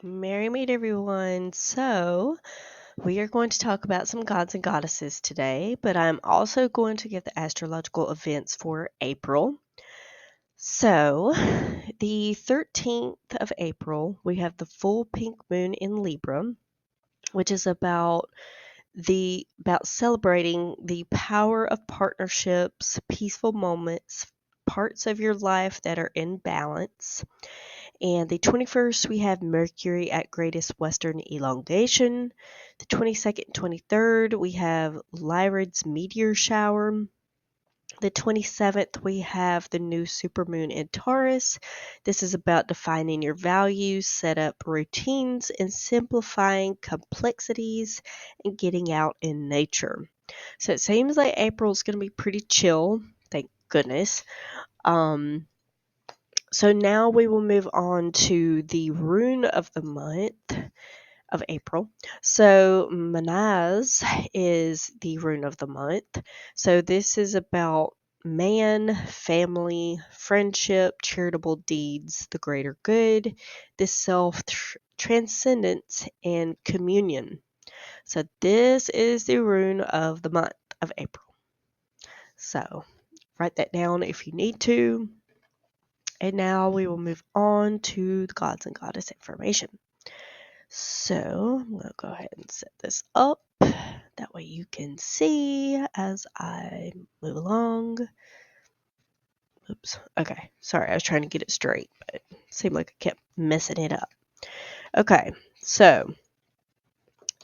Merry meet everyone. So, we are going to talk about some gods and goddesses today, but I'm also going to give the astrological events for April. So, the 13th of April, we have the full pink moon in Libra, which is about celebrating the power of partnerships, peaceful moments, parts of your life that are in balance. And the 21st, we have Mercury at greatest western elongation. The 22nd and 23rd, we have Lyrid's meteor shower. The 27th, we have the new supermoon in Taurus. This is about defining your values, set up routines, and simplifying complexities and getting out in nature. So it seems like April's going to be pretty chill, thank goodness. So now we will move on to the rune of the month of April. So Manaz is the rune of the month. So this is about man, family, friendship, charitable deeds, the greater good, the self transcendence, and communion. So this is the rune of the month of April. So write that down if you need to. And now we will move on to the gods and goddess information. So I'm going to go ahead and set this up. That way you can see as I move along. Oops. Okay. Sorry, I was trying to get it straight, but it seemed like I kept messing it up. Okay. So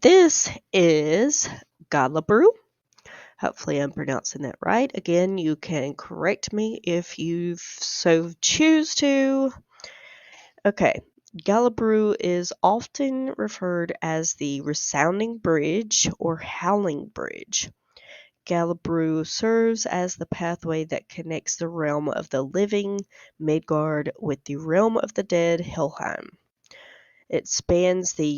this is Gjallarbru. Hopefully I'm pronouncing that right. Again, you can correct me if you so choose to. Okay, Gjallarbru is often referred as the resounding bridge or howling bridge. Gjallarbru serves as the pathway that connects the realm of the living, Midgard, with the realm of the dead, Helheim. It spans the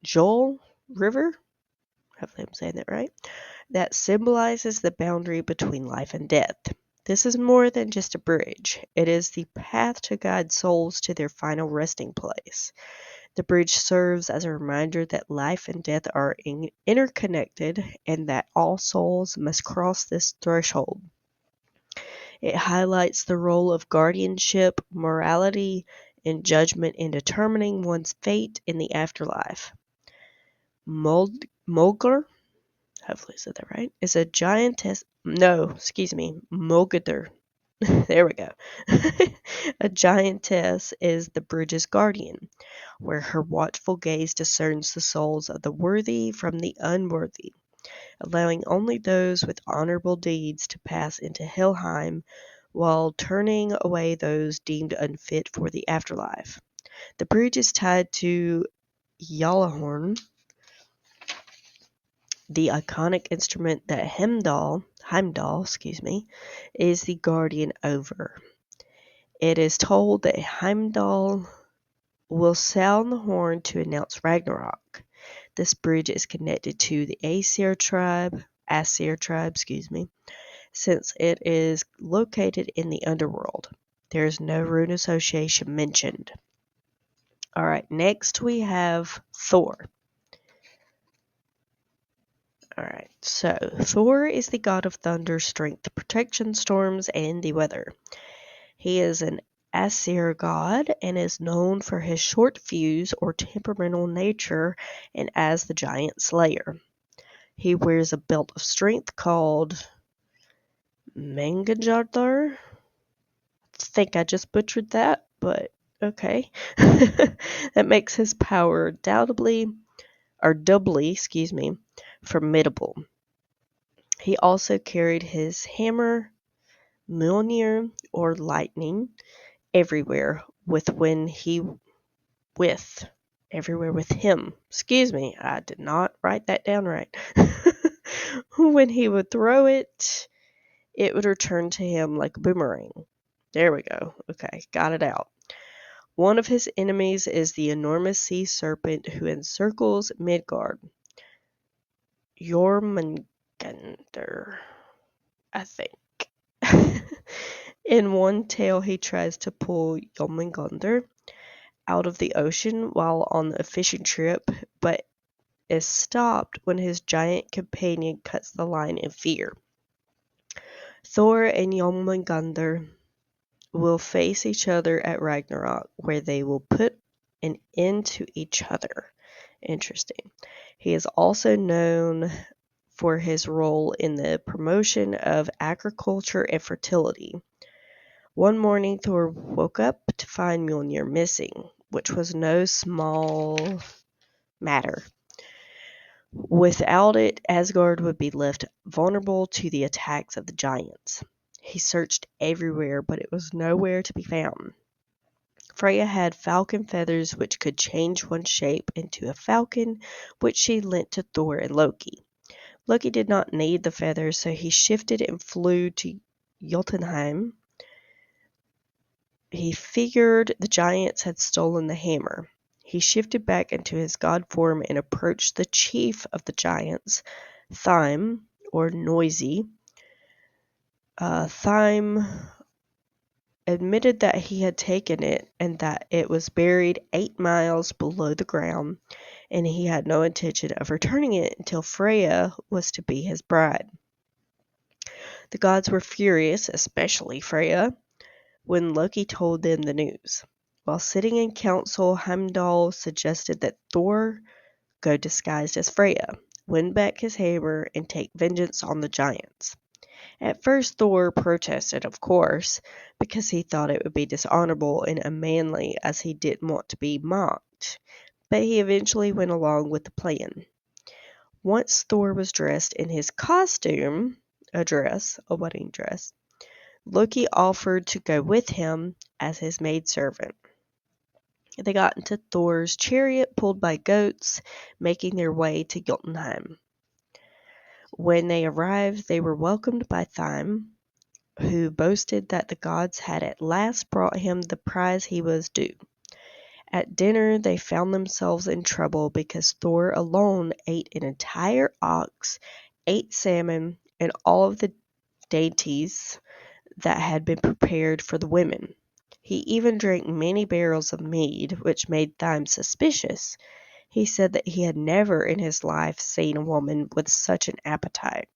Jol River, hopefully I'm saying that right, that symbolizes the boundary between life and death. This is more than just a bridge. It is the path to guide souls to their final resting place. The bridge serves as a reminder that life and death are interconnected and that all souls must cross this threshold. It highlights the role of guardianship, morality, and judgment in determining one's fate in the afterlife. Mulgar, hopefully I said that right, is a giantess. No, excuse me, Mogadr. There we go. A giantess is the bridge's guardian, where her watchful gaze discerns the souls of the worthy from the unworthy, allowing only those with honorable deeds to pass into Helheim, while turning away those deemed unfit for the afterlife. The bridge is tied to Gjallahorn, the iconic instrument that Heimdall, is the guardian over. It is told that Heimdall will sound the horn to announce Ragnarok. This bridge is connected to the Aesir tribe, since it is located in the underworld. There is no rune association mentioned. Alright, next we have Thor. Alright, so Thor is the god of thunder, strength, protection, storms, and the weather. He is an Aesir god and is known for his short fuse or temperamental nature and as the giant slayer. He wears a belt of strength called Mangajardar. I think I just butchered that, but okay. That makes his power doubly, formidable. He also carried his hammer, Mjolnir, or lightning, everywhere with him. Excuse me, I did not write that down right. When he would throw it, it would return to him like a boomerang. There we go. Okay, got it out. One of his enemies is the enormous sea serpent who encircles Midgard. Jormungandr, I think. In one tale, he tries to pull Jormungandr out of the ocean while on a fishing trip, but is stopped when his giant companion cuts the line in fear. Thor and Jormungandr will face each other at Ragnarok, where they will put an end to each other. Interesting. He is also known for his role in the promotion of agriculture and fertility. One morning, Thor woke up to find Mjolnir missing, which was no small matter. Without it, Asgard would be left vulnerable to the attacks of the giants. He searched everywhere, but it was nowhere to be found. Freya had falcon feathers which could change one's shape into a falcon, which she lent to Thor and Loki. Loki did not need the feathers, so he shifted and flew to Jotunheim. He figured the giants had stolen the hammer. He shifted back into his god form and approached the chief of the giants, Thyme, or Noisy. Thyme admitted that he had taken it and that it was buried 8 miles below the ground, and he had no intention of returning it until Freya was to be his bride. The gods were furious, especially Freya, when Loki told them the news. While sitting in council, Heimdall suggested that Thor go disguised as Freya, win back his hammer, and take vengeance on the giants. At first, Thor protested, of course, because he thought it would be dishonorable and unmanly, as he didn't want to be mocked, but he eventually went along with the plan. Once Thor was dressed in his costume, a wedding dress, Loki offered to go with him as his maidservant. They got into Thor's chariot pulled by goats, making their way to Jotunheim. When they arrived, they were welcomed by Thyme, who boasted that the gods had at last brought him the prize he was due. At dinner, they found themselves in trouble because Thor alone ate an entire ox, 8 salmon, and all of the dainties that had been prepared for the women. He even drank many barrels of mead, which made Thyme suspicious. He said that he had never in his life seen a woman with such an appetite.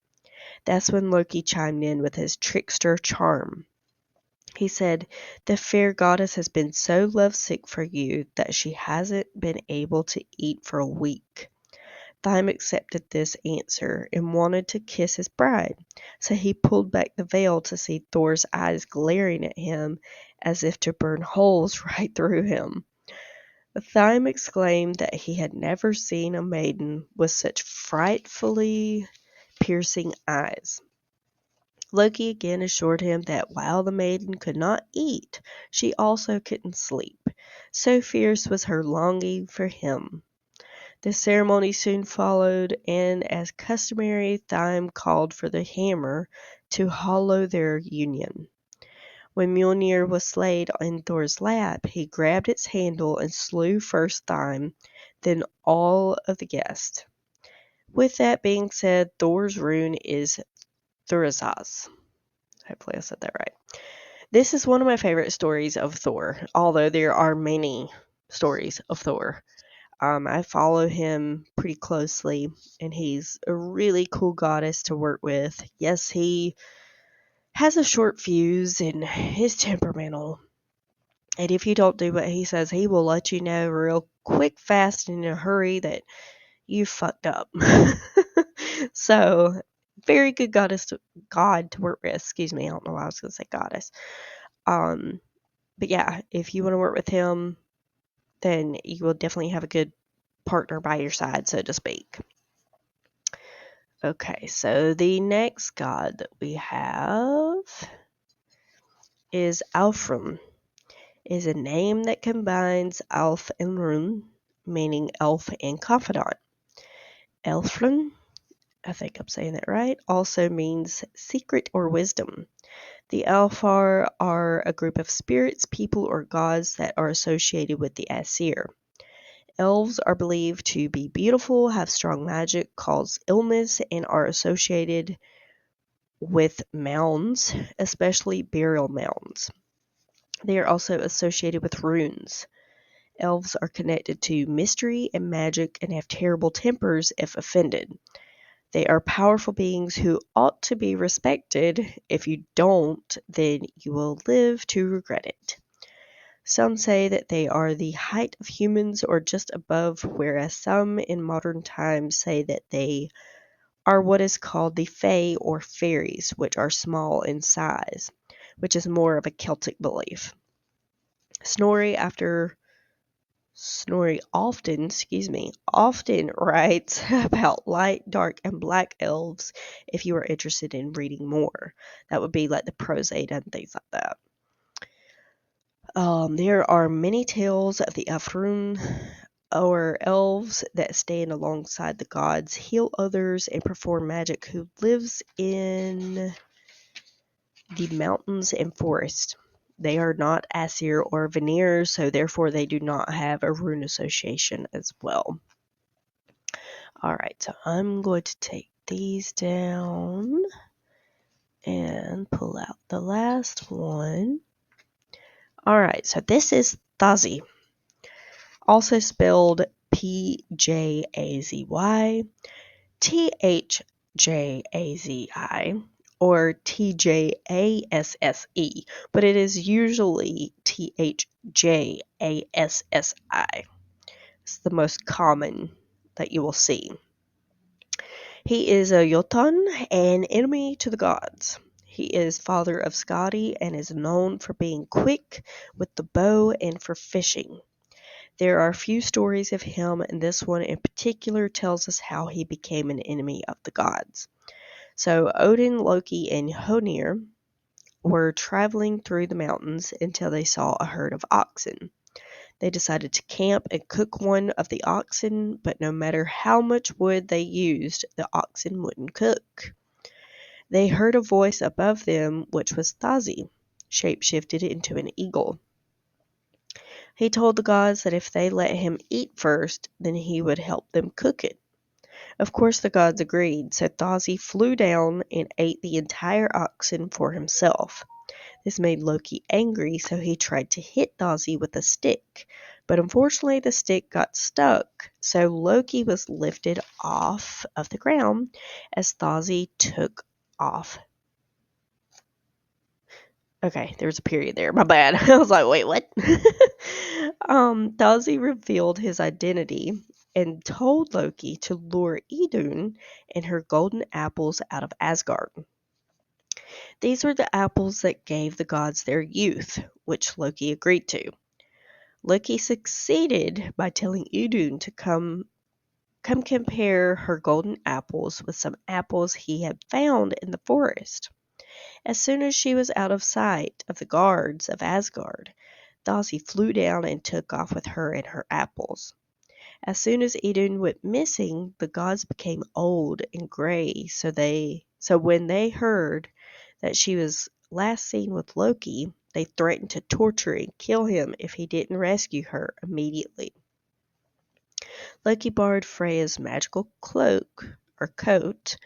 That's when Loki chimed in with his trickster charm. He said, "The fair goddess has been so lovesick for you that she hasn't been able to eat for a week." Thyme accepted this answer and wanted to kiss his bride, so he pulled back the veil to see Thor's eyes glaring at him as if to burn holes right through him. Thyme exclaimed that he had never seen a maiden with such frightfully piercing eyes. Loki again assured him that while the maiden could not eat, she also couldn't sleep. So fierce was her longing for him. The ceremony soon followed, and as customary, Thyme called for the hammer to hollow their union. When Mjolnir was laid in Thor's lap, he grabbed its handle and slew first Thyme, then all of the guests. With that being said, Thor's rune is Thurisaz. Hopefully I said that right. This is one of my favorite stories of Thor, although there are many stories of Thor. I follow him pretty closely, and he's a really cool goddess to work with. Yes, he has a short fuse and is temperamental. And if you don't do what he says, he will let you know real quick, fast, and in a hurry that you fucked up. So, very good god to work with. Excuse me, I don't know why I was going to say goddess. But yeah, if you want to work with him, then you will definitely have a good partner by your side, so to speak. Okay, so the next god that we have is Alfrun. It is a name that combines Alf and Run, meaning elf and confidant. Alfrun, I think I'm saying that right, also means secret or wisdom. The Alfar are a group of spirits, people, or gods that are associated with the Aesir. Elves are believed to be beautiful, have strong magic, cause illness, and are associated with mounds, especially burial mounds. They are also associated with runes. Elves are connected to mystery and magic and have terrible tempers if offended. They are powerful beings who ought to be respected. If you don't, then you will live to regret it. Some say that they are the height of humans or just above, whereas some in modern times say that they are what is called the Fae or fairies, which are small in size, which is more of a Celtic belief. Snorri often writes about light, dark, and black elves if you are interested in reading more. That would be like the Prosade and things like that. There are many tales of the Alfrun, or elves that stand alongside the gods, heal others, and perform magic, who lives in the mountains and forests. They are not Aesir or Vanir, so therefore they do not have a rune association as well. Alright, so I'm going to take these down and pull out the last one. Alright, so this is Thjassi, also spelled Pjazy, Thjazzi, or Tjasse, but it is usually Thjassi. It's the most common that you will see. He is a Jotun, an enemy to the gods. He is father of Skadi and is known for being quick with the bow and for fishing. There are a few stories of him, and this one in particular tells us how he became an enemy of the gods. So Odin, Loki, and Honir were traveling through the mountains until they saw a herd of oxen. They decided to camp and cook one of the oxen, but no matter how much wood they used, the oxen wouldn't cook. They heard a voice above them, which was Thjassi, shapeshifted into an eagle. He told the gods that if they let him eat first, then he would help them cook it. Of course the gods agreed, so Thjassi flew down and ate the entire oxen for himself. This made Loki angry, so he tried to hit Thjassi with a stick, but unfortunately the stick got stuck, so Loki was lifted off of the ground as Thjassi took off. Okay, there was a period there. My bad. I was like, wait, what? Thjassi revealed his identity and told Loki to lure Idun and her golden apples out of Asgard. These were the apples that gave the gods their youth, which Loki agreed to. Loki succeeded by telling Idun to come compare her golden apples with some apples he had found in the forest. As soon as she was out of sight of the guards of Asgard, Thjassi flew down and took off with her and her apples. As soon as Idun went missing, the gods became old and gray, so when they heard that she was last seen with Loki, they threatened to torture and kill him if he didn't rescue her immediately. Loki borrowed Freya's magical cloak or coat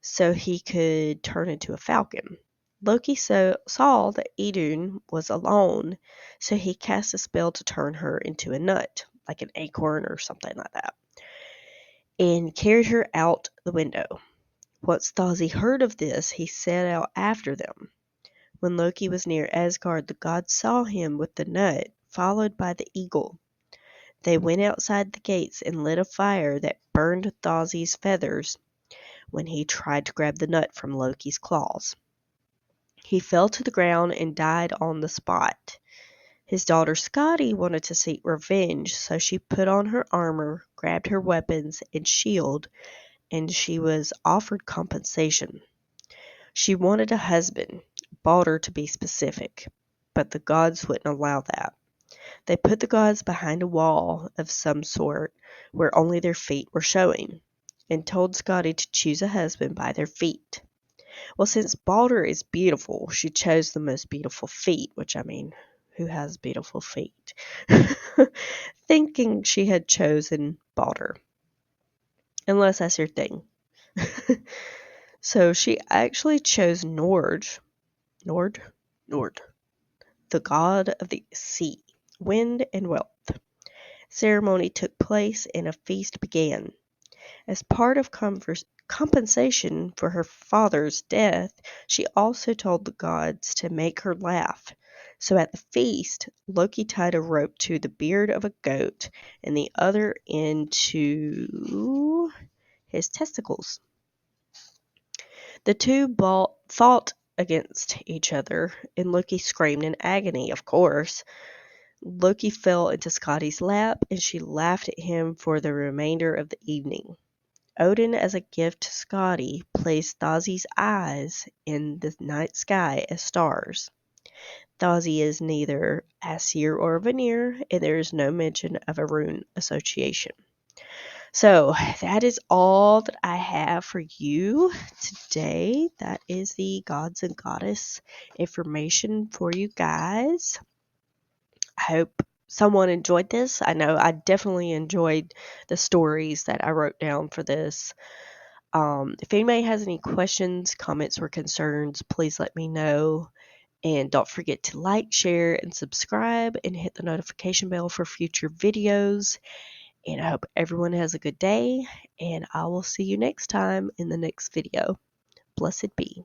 so he could turn into a falcon. Loki saw that Idun was alone, so he cast a spell to turn her into a nut, like an acorn or something like that, and carried her out the window. Once Thjassi heard of this, he set out after them. When Loki was near Asgard, the gods saw him with the nut, followed by the eagle. They went outside the gates and lit a fire that burned Thjassi's feathers when he tried to grab the nut from Loki's claws. He fell to the ground and died on the spot. His daughter Skadi wanted to seek revenge, so she put on her armor, grabbed her weapons and shield, and she was offered compensation. She wanted a husband, Balder to be specific, but the gods wouldn't allow that. They put the gods behind a wall of some sort where only their feet were showing, and told Skadi to choose a husband by their feet. Well, since Balder is beautiful, she chose the most beautiful feet, which, I mean, who has beautiful feet? Thinking she had chosen Balder. Unless that's your thing. So she actually chose Nord, the god of the sea, wind, and wealth. ceremony took place and a feast began. As part of compensation for her father's death, she also told the gods to make her laugh. So at the feast, Loki tied a rope to the beard of a goat and the other end to his testicles. The two fought against each other, and Loki screamed in agony, of course. Loki fell into Skadi's lap, and she laughed at him for the remainder of the evening. Odin, as a gift to Skadi, placed Thjassi's eyes in the night sky as stars. Thjassi is neither Aesir or Vanir, and there is no mention of a rune association. So that is all that I have for you today. That is the gods and goddess information for you guys. I hope someone enjoyed this. I know I definitely enjoyed the stories that I wrote down for this. If anybody has any questions, comments, or concerns, please let me know. And don't forget to like, share, and subscribe, and hit the notification bell for future videos. And I hope everyone has a good day, and I will see you next time in the next video. Blessed be.